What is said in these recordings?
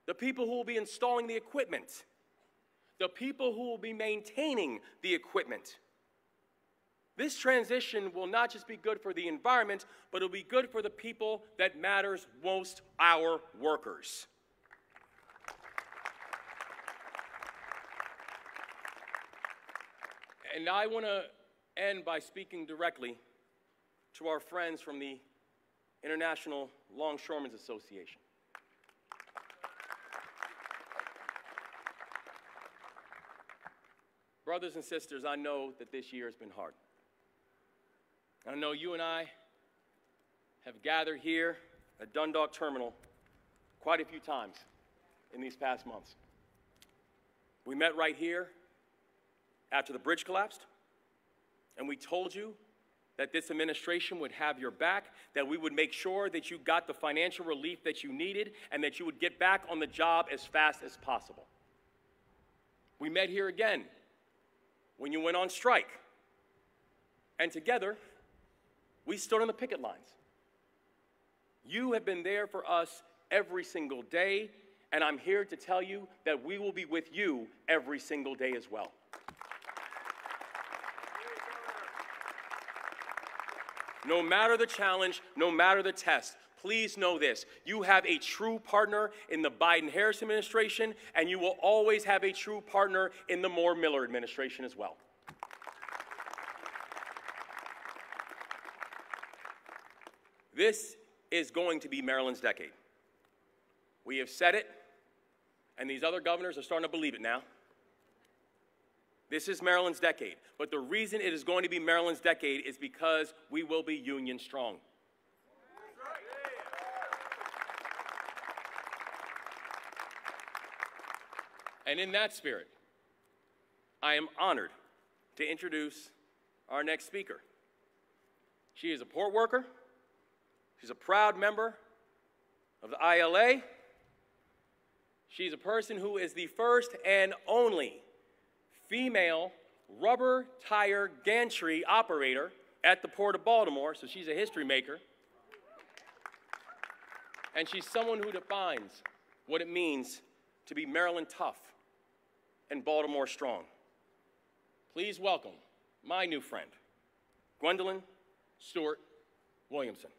the people who will be installing the equipment, the people who will be maintaining the equipment. This transition will not just be good for the environment, but it'll be good for the people that matters most, our workers. And I want to end by speaking directly to our friends from the International Longshoremen's Association. Brothers and sisters, I know that this year has been hard. I know you and I have gathered here at Dundalk Terminal quite a few times in these past months. We met right here after the bridge collapsed, and we told you that this administration would have your back, that we would make sure that you got the financial relief that you needed, and that you would get back on the job as fast as possible. We met here again when you went on strike, and together, we stood on the picket lines. You have been there for us every single day, and I'm here to tell you that we will be with you every single day as well. No matter the challenge, no matter the test, please know this. You have a true partner in the Biden-Harris administration, and you will always have a true partner in the Moore-Miller administration as well. This is going to be Maryland's decade. We have said it, and these other governors are starting to believe it now. This is Maryland's decade. But the reason it is going to be Maryland's decade is because we will be union strong. And in that spirit, I am honored to introduce our next speaker. She is a port worker. She's a proud member of the ILA. She's a person who is the first and only female rubber tire gantry operator at the Port of Baltimore, so she's a history maker. And she's someone who defines what it means to be Maryland tough and Baltimore strong. Please welcome my new friend, Gwendolyn Stewart Williamson.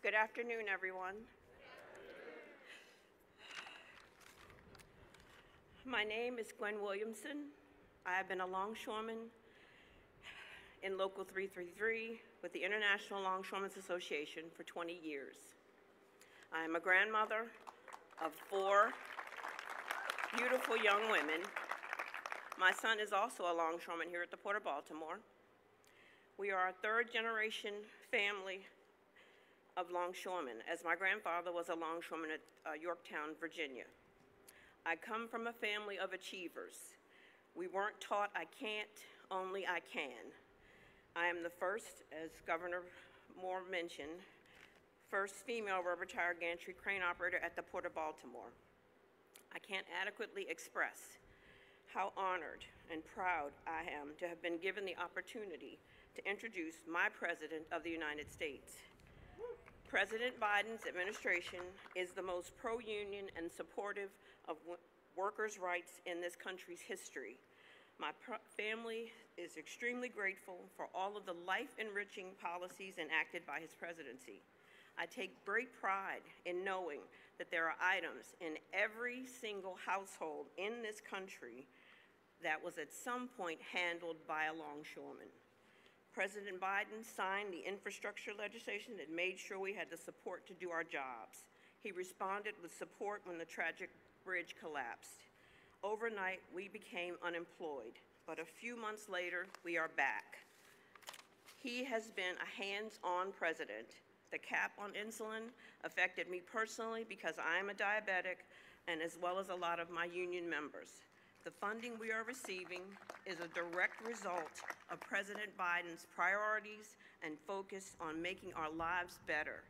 Good afternoon, everyone. My name is Gwen Williamson. I have been a longshoreman in Local 333 with the International Longshoremen's Association for 20 years. I am a grandmother of 4 beautiful young women. My son is also a longshoreman here at the Port of Baltimore. We are a 3rd-generation family of longshoremen, as my grandfather was a longshoreman at Yorktown, Virginia. I come from a family of achievers. We weren't taught I can't, only I can. I am the first, as Governor Moore mentioned, first female rubber tire gantry crane operator at the Port of Baltimore. I can't adequately express how honored and proud I am to have been given the opportunity to introduce my President of the United States. President Biden's administration is the most pro-union and supportive of workers' rights in this country's history. My family is extremely grateful for all of the life-enriching policies enacted by his presidency. I take great pride in knowing that there are items in every single household in this country that was at some point handled by a longshoreman. President Biden signed the infrastructure legislation that made sure we had the support to do our jobs. He responded with support when the tragic bridge collapsed. Overnight, we became unemployed, but a few months later, we are back. He has been a hands-on president. The cap on insulin affected me personally because I am a diabetic, and as well as a lot of my union members. The funding we are receiving is a direct result of President Biden's priorities and focus on making our lives better.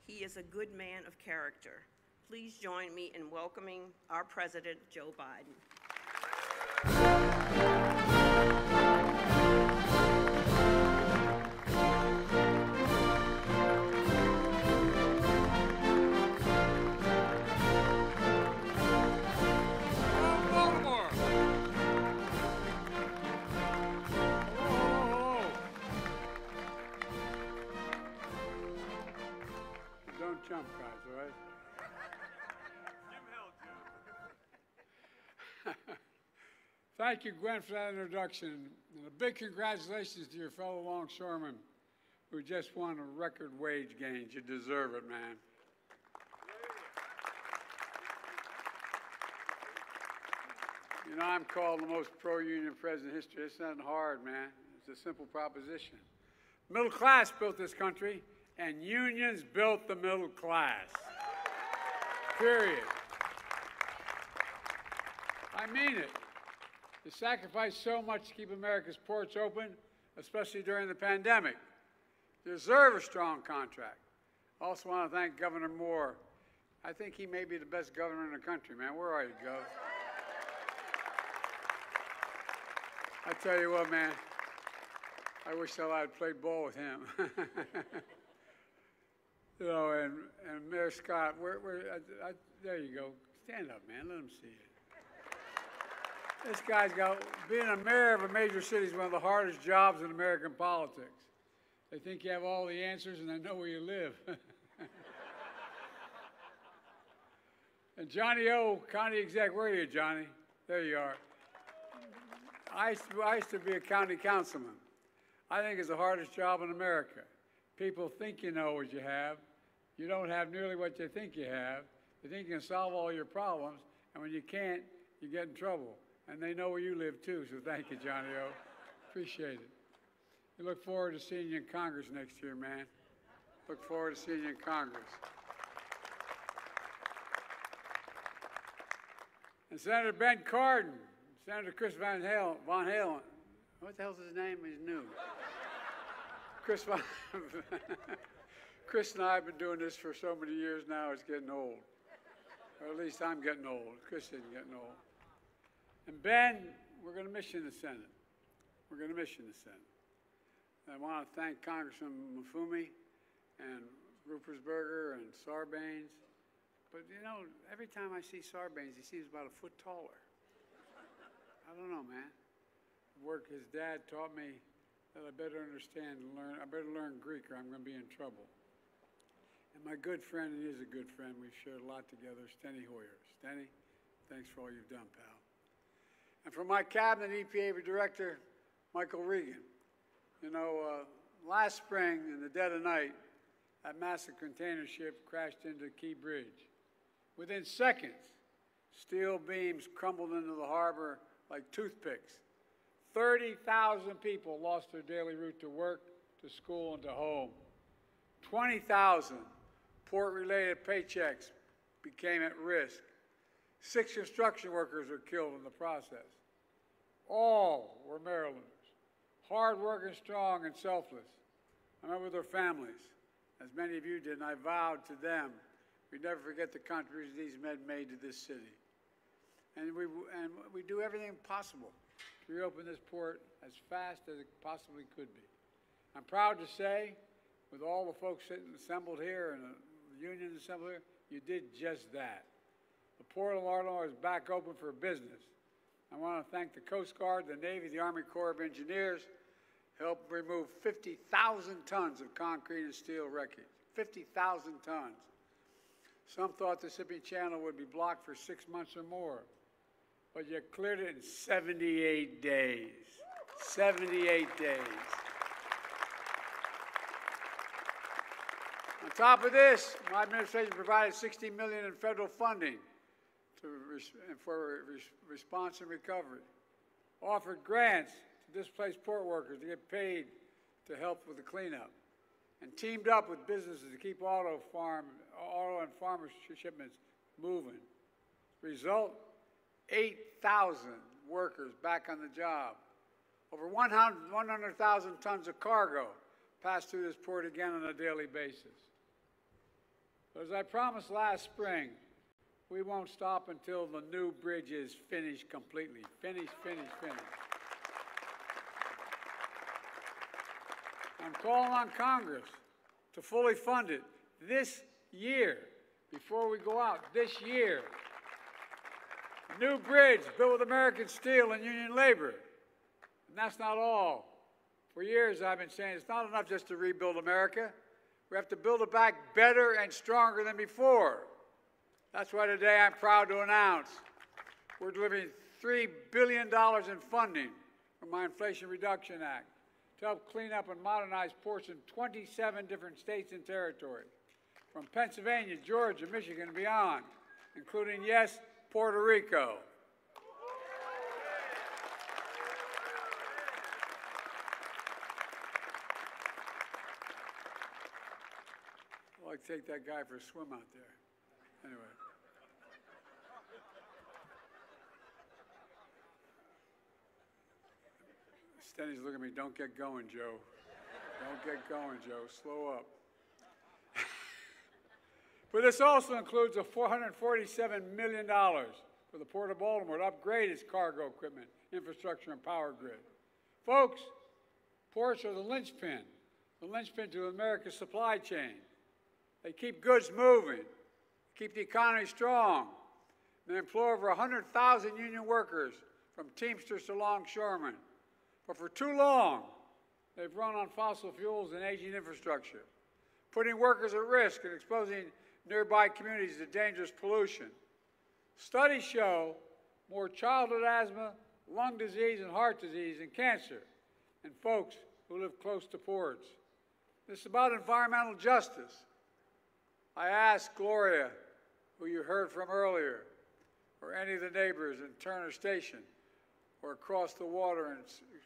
He is a good man of character. Please join me in welcoming our President, Joe Biden. Don't jump, guys, all right? Thank you, Gwen, for that introduction. And a big congratulations to your fellow longshoremen who just won a record wage gains. You deserve it, man. You know, I'm called the most pro-union president in history. It's not hard, man. It's a simple proposition. Middle class built this country, and unions built the middle class. Period. I mean it. You sacrificed so much to keep America's ports open, especially during the pandemic. You deserve a strong contract. I also want to thank Governor Moore. I think he may be the best governor in the country, man. Where are you, Gov? I tell you what, man, I wish I had played ball with him. You know, and Mayor Scott, there you go. Stand up, man. Let him see you. This guy's got, being a mayor of a major city is one of the hardest jobs in American politics. They think you have all the answers and they know where you live. And Johnny O, county exec, where are you, Johnny? There you are. I used to be a county councilman. I think it's the hardest job in America. People think you know what you have. You don't have nearly what you think you have. You think you can solve all your problems, and when you can't, you get in trouble. And they know where you live, too, so thank you, Johnny O. Appreciate it. We look forward to seeing you in Congress next year, man. Look forward to seeing you in Congress. And Senator Ben Cardin, Senator Chris Von Halen. What the hell's his name? He's new. Chris and I have been doing this for so many years now, it's getting old. Or at least I'm getting old. Chris isn't getting old. And Ben, we're going to miss you in the Senate. We're going to miss you in the Senate. I want to thank Congressman Mufumi and Ruppersberger and Sarbanes. But, you know, every time I see Sarbanes, he seems about a foot taller. I don't know, man. Work his dad taught me that I better understand and learn. I better learn Greek or I'm going to be in trouble. And my good friend, and he is a good friend, we've shared a lot together, Steny Hoyer. Steny, thanks for all you've done, pal. And for my cabinet EPA director, Michael Regan. You know, last spring in the dead of night, that massive container ship crashed into Key Bridge. Within seconds, steel beams crumbled into the harbor like toothpicks. 30,000 people lost their daily route to work, to school, and to home. 20,000 port-related paychecks became at risk. 6 construction workers were killed in the process. All were Marylanders, hard-working, strong, and selfless. I remember their families, as many of you did, and I vowed to them we'd never forget the contributions these men made to this city. And we do everything possible to reopen this port as fast as it possibly could be. I'm proud to say, with all the folks assembled here and the unions assembled here, you did just that. The Port of Ardmore is back open for business. I want to thank the Coast Guard, the Navy, the Army Corps of Engineers, helped remove 50,000 tons of concrete and steel wreckage. 50,000 tons. Some thought the Mississippi Channel would be blocked for 6 months or more, but you cleared it in 78 days. 78 days. On top of this, my administration provided $60 million in federal funding for response and recovery, offered grants to displaced port workers to get paid to help with the cleanup, and teamed up with businesses to keep auto and farmer shipments moving. Result, 8,000 workers back on the job. Over 100,000 tons of cargo pass through this port again on a daily basis. But as I promised last spring, we won't stop until the new bridge is finished completely. Finished. I'm calling on Congress to fully fund it this year, before we go out, this year. A new bridge built with American steel and union labor. And that's not all. For years I've been saying it's not enough just to rebuild America. We have to build it back better and stronger than before. That's why today I'm proud to announce we're delivering $3 billion in funding from my Inflation Reduction Act to help clean up and modernize ports in 27 different states and territories, from Pennsylvania, Georgia, Michigan, and beyond, including, yes, Puerto Rico. I'd like to take that guy for a swim out there. Anyway. Stenny's looking at me, don't get going, Joe. Don't get going, Joe. Slow up. But this also includes a $447 million for the Port of Baltimore to upgrade its cargo equipment, infrastructure, and power grid. Folks, ports are the linchpin to America's supply chain. They keep goods moving, keep the economy strong. They employ over 100,000 union workers, from Teamsters to longshoremen. But for too long, they've run on fossil fuels and aging infrastructure, putting workers at risk and exposing nearby communities to dangerous pollution. Studies show more childhood asthma, lung disease, and heart disease, and cancer in folks who live close to ports. This is about environmental justice. I asked Gloria, who you heard from earlier, or any of the neighbors in Turner Station, or across the water in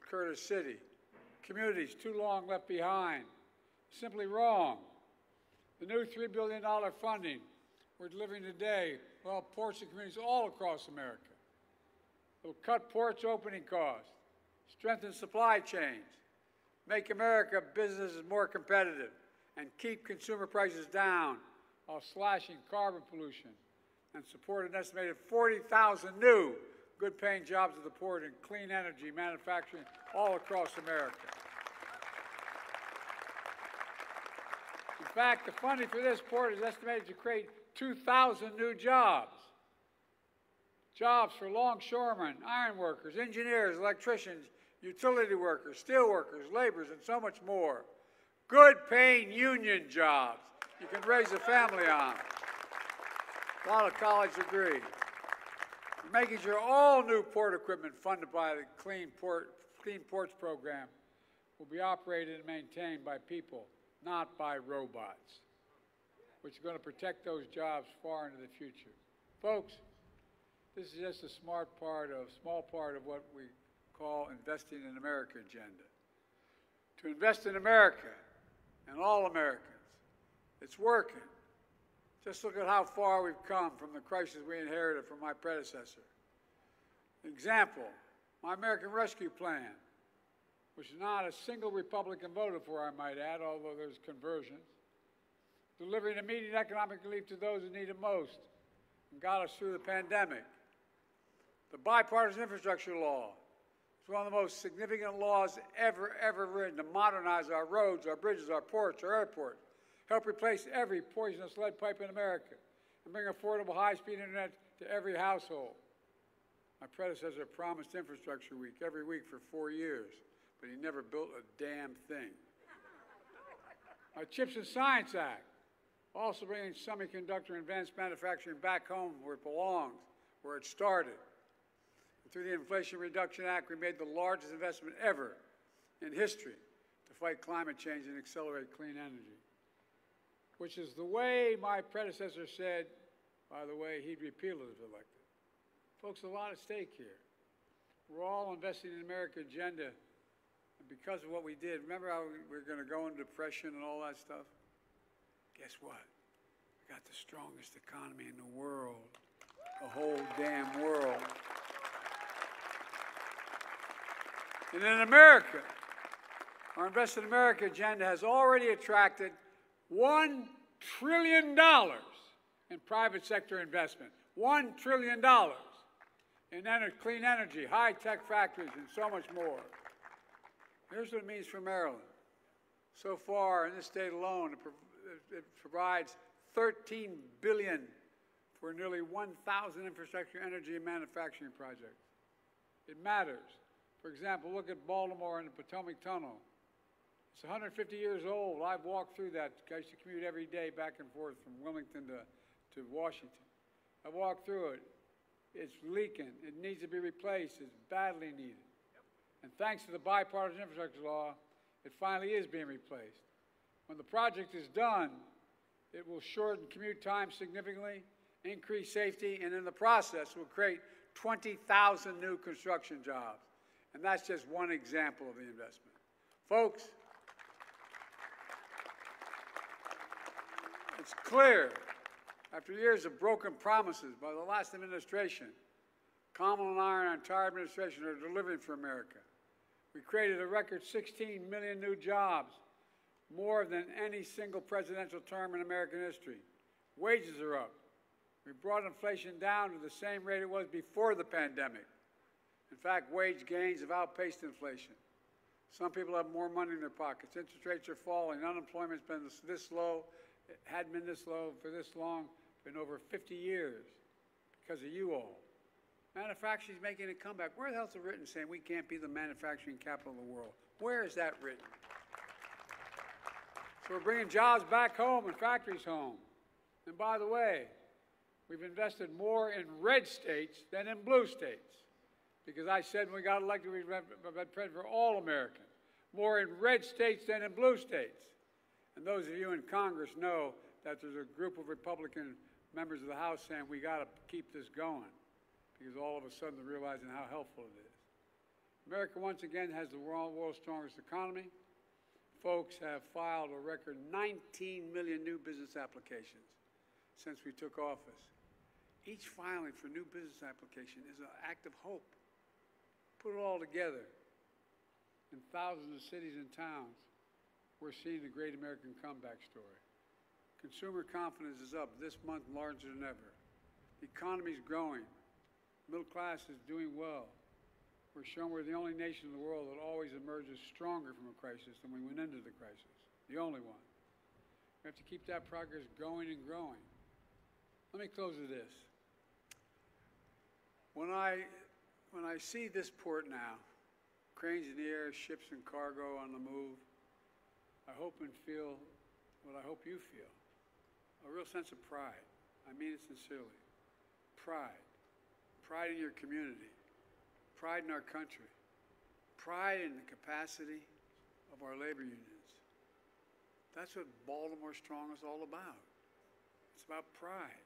Curtis City, communities too long left behind, simply wrong. The new $3 billion funding we're delivering today will help ports and communities all across America. It will cut ports' opening costs, strengthen supply chains, make America businesses more competitive, and keep consumer prices down while slashing carbon pollution, and support an estimated 40,000 new good-paying jobs at the port in clean energy manufacturing all across America. In fact, the funding for this port is estimated to create 2,000 new jobs. Jobs for longshoremen, iron workers, engineers, electricians, utility workers, steel workers, laborers, and so much more. Good-paying union jobs you can raise a family on. A lot of colleagues agree. We're making sure all new port equipment funded by the Clean Ports program will be operated and maintained by people, not by robots, which are going to protect those jobs far into the future. Folks, this is just a small part of what we call Investing in America agenda. To invest in America and all Americans, it's working. Just look at how far we've come from the crisis we inherited from my predecessor. Example, my American Rescue Plan, which not a single Republican voted for, I might add, although there's conversions, delivering immediate economic relief to those who need it most and got us through the pandemic. The bipartisan infrastructure law is one of the most significant laws ever written to modernize our roads, our bridges, our ports, our airports, help replace every poisonous lead pipe in America, and bring affordable high-speed internet to every household. My predecessor promised Infrastructure Week every week for 4 years, but he never built a damn thing. My CHIPS and Science Act, also bringing semiconductor and advanced manufacturing back home where it belongs, where it started. And through the Inflation Reduction Act, we made the largest investment ever in history to fight climate change and accelerate clean energy, which is the way my predecessor said, by the way, he'd repeal it if elected. Folks, a lot at stake here. We're all investing in the America agenda, and because of what we did, remember how we were going to go into depression and all that stuff? Guess what? We got the strongest economy in the world, the whole damn world. And in America, our Invest in America agenda has already attracted $1 trillion in private sector investment. $1 trillion in clean energy, high-tech factories, and so much more. Here's what it means for Maryland. So far, in this state alone, it provides $13 billion for nearly 1,000 infrastructure, energy, and manufacturing projects. It matters. For example, look at Baltimore and the Potomac Tunnel. It's 150 years old. I've walked through that. I used to commute every day back and forth from Wilmington to Washington. I walked through it. It's leaking. It needs to be replaced. It's badly needed. And thanks to the bipartisan infrastructure law, it finally is being replaced. When the project is done, it will shorten commute time significantly, increase safety, and in the process will create 20,000 new construction jobs. And that's just one example of the investment. Folks, it's clear, after years of broken promises by the last administration, Kamala and I and our entire administration are delivering for America. We created a record 16 million new jobs, more than any single presidential term in American history. Wages are up. We brought inflation down to the same rate it was before the pandemic. In fact, wage gains have outpaced inflation. Some people have more money in their pockets. Interest rates are falling. Unemployment's been this low. It hadn't been this low for this long in over 50 years because of you all. Manufacturing's making a comeback. Where the hell's it written saying we can't be the manufacturing capital of the world? Where is that written? So we're bringing jobs back home and factories home. And by the way, we've invested more in red states than in blue states. Because I said when we got elected, we'd president for all Americans. More in red states than in blue states. And those of you in Congress know that there's a group of Republican members of the House saying we got to keep this going. Because all of a sudden they're realizing how helpful it is. America once again has the world's strongest economy. Folks have filed a record 19 million new business applications since we took office. Each filing for new business application is an act of hope. Put it all together. In thousands of cities and towns, we're seeing the great American comeback story. Consumer confidence is up this month larger than ever. The economy is growing. Middle class is doing well. We're showing we're the only nation in the world that always emerges stronger from a crisis than we went into the crisis. The only one. We have to keep that progress going and growing. Let me close with this. When I see this port now, cranes in the air, ships and cargo on the move, I hope and feel what I hope you feel. A real sense of pride. I mean it sincerely. Pride. Pride in your community. Pride in our country. Pride in the capacity of our labor unions. That's what Baltimore Strong is all about. It's about pride.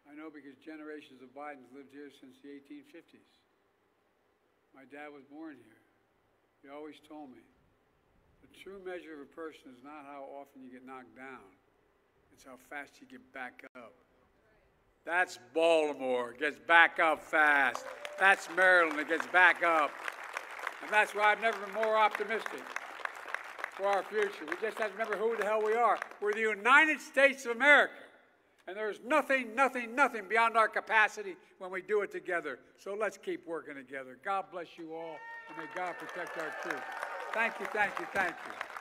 I know because generations of Bidens lived here since the 1850s. My dad was born here. He always told me, the true measure of a person is not how often you get knocked down. It's how fast you get back up. That's Baltimore. It gets back up fast. That's Maryland. It gets back up. And that's why I've never been more optimistic for our future. We just have to remember who the hell we are. We're the United States of America. And there's nothing beyond our capacity when we do it together. So let's keep working together. God bless you all, and may God protect our troops. Thank you, thank you, thank you.